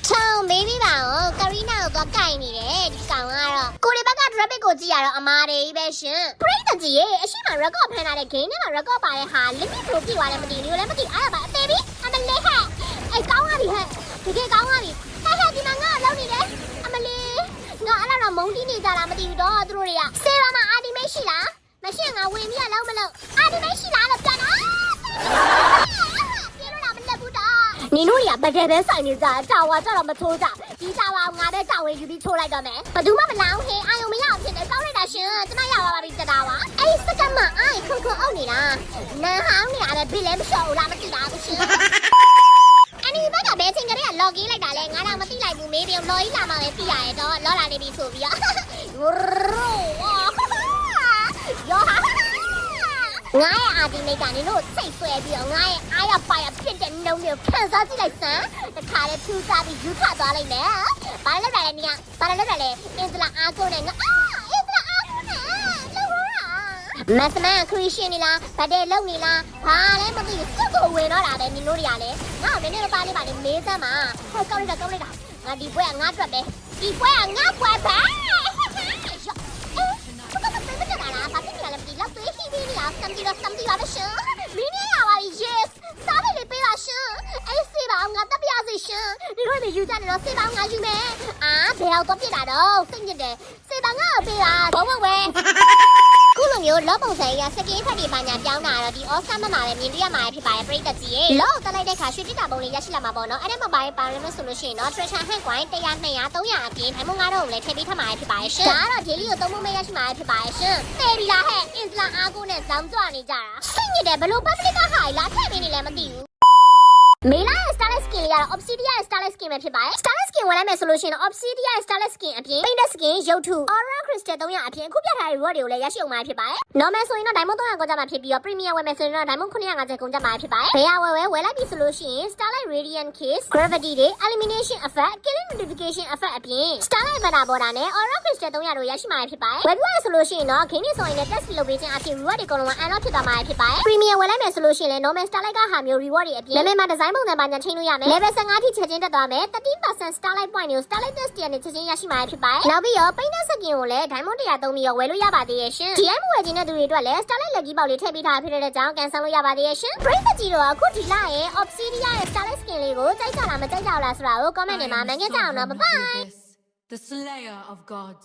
Chào baby bảo Karina có cày nè đấy đi cào à cô đi bắt cái rabbit cô chỉ à rồi mà đấy bé xin Pray là gì ấy xin mà rồi có phải là cái này mà rồi có bài hà lấy cái đồ kia vào làm gì nữa lấy cái gì à bà baby anh mình lấy ha ai cào à đi ha cái cào à đi hay đi mà ngã lâu đi đấy anh mình lấy ngã là mông đi đi ra làm gì đó rồi à xe mà anh đi mấy xí lá mà xí ngã quên mi lâu mà lâu anh đi mấy xí lá là chân á你努力啊，不这边上你咋找我找到么错咋？你找我俺别找回就比出来的没？不都么老黑，俺又没要钱的，搞来的行，怎么要我比这大哇？哎，是干嘛？哎，看看哦你啦，那好你俺的比人少啦，么地大不行。อันนี้บ้านกับเบสซิงกันเนี่ยล็อกกี้လိုက်တာလဲငါတော့မသိလိုက်ဘူးမေးပြီးလော်ကြီးလာမှပဲပြရတယ်တော့လော်လာနေပြီဆိုပြီးတော့ယောဟာငါရဲ့အာဒီမိတ်ကနေလို့စိတ်ဆွဲပြီးတော့ငါရဲ့အားရပါရဖြစ်တဲ့နှုံးတွေကိုခန်းစားကြည့်လိုက်စမ်းတခါလေဖြူစားပြီးယူထသွားလိုက်မယ်ဘာလဲလဲနေကဘာလဲလဲအင်စလာအားကိုနဲ့ငါအင်စလာအားကိုနဲ့လောက်ရောမစမန်ခရစ်ရှင်နီလားဗတ်တဲ့လုံနီလားဘာလဲမသိဘူးစက်ကိုဝင်တော့တာပဲနင်တို့တွေကလည်းငါ့ကိုနည်းနည်းတော့ပါလေးပါလေးမေးစမ်းပါဟဲ့ကောက်လိုက်တာငါဒီပွဲကငါအတွက်ပဲဒီပွဲကငါပွဲပဲSomething about the show. Meaning our yes. Sorry, they pay our show. I say about not the position. You know me, you done it. Say about you man. Ah, they out of it at all. Sing it there. Say about now, pay our. Go away. ခုလိုမျိုးလောပုံစံရစကင်းဖက်တွေပါညာပြောင်းတာတော့ဒီ Oscar မှာလည်းမြင်တွေ့ရမှာဖြစ်ပါတယ်ပရိသတ်ကြီးရေလောတက်လိုက်တဲ့ခါရွှေတိတာပုံလေးရရှိလာမှာပေါ့နော်အဲ့ဒါမှပါရမယ်ဆိုလို့ရှိရင်တော့ treasure hunt coin 100 200 300အပြင်ထိုင်မငါတော့လည်းထည့်ပေးထားမှာဖြစ်ပါတယ်ရှင်ဒါကတော့ daily ကိုသုံးဖို့မရရှိမှာဖြစ်ပါတယ်ရှင်သိပြီလားဟဲ့ Insta အားကိုနဲ့ဇောင်းကြွနေကြတာစိတ်ညစ်တယ်ဘလို့ public ကဟာလာထည့်ပေးနေလဲမသိဘူးမေလာရဲ့ Starlight Skin လေးကတော့ Obsidian ရဲ့ Starlight Skin ပဲဖြစ်ပါတယ် Starlight Skin ဝင်လိုက်မယ်ဆိုလို့ရှိရင်တော့ Obsidian ရဲ့ Starlight Skin အပြင် Painted Skin ရုပ်ထု Aura Crystal 300အပြင်အခုပြထားတဲ့ reward တွေကိုလည်းရရှိအောင်မှာဖြစ်ပါတယ် Normal ဆိုရင်တော့ Diamond 300ကုန်ကြမှာဖြစ်ပြီးတော့ Premium ဝယ်မယ်ဆိုရင်တော့ Diamond 950ကုန်ကြမှာဖြစ်ပါတယ်ဘယ်ဟာဝယ်လိုက်ပြီဆိုလို့ရှိရင် Starlight Radiant Case Gravity တွေ Elimination Effect Killing Notification Effect အပြင် Starlight Weather Border နဲ့ Aura Crystal 300တို့ရရှိမှာဖြစ်ပါတယ်ဝယ်ပြီးရဆိုလို့ရှိရင်တော့ Game နဲ့ဆိုရင်လည်း test လုပ်ပေးခြင်းအပြင် reward တွေအကုန်လုံး unlock ဖြစ်သွားမှာဖြစ်ပါတယ် Premium ဝယ်လိုက်မယ်ဆိုလို့ရှိရင်လည်း Normal Starlight ကဟာမျိုး reward တွေအပြင်နာမည်မှာ design ပုံစံပါညာချိန်လို့ရမယ် level 15ထိချက်ချင်းတက်သွားမယ် 13% Starlight Point ကို Starlight Test တရနဲ့ချက်ချင်းရရှိမှာဖြစ်ပါတယ်နောက်ပြီးတော့ Painted Skin ကိုလည်း Diamond 100သုံးပြီးတော့ဝယ်လို့ရပါသေးရဲ့ရှင် GM ဝယ်ခြင်းတဲ့သူတွေအတွက်လည်း Starlight လက်ကြီးပေါက်လေးထည့်ပေးထားဖြစ်တဲ့ကြောင်းကန်ဆယ်လို့ရပါသေးရဲ့ရှင် Pray ကြီးတော့အခုဒီလရဲ့ Obsidian ရဲ့ Starlight Skin လေးကိုကြိုက်ကြလားမကြိုက်ကြလားဆိုတာကို comment ထဲမှာမငဲ့ကြအောင်နော် bye bye The Slayer of Gods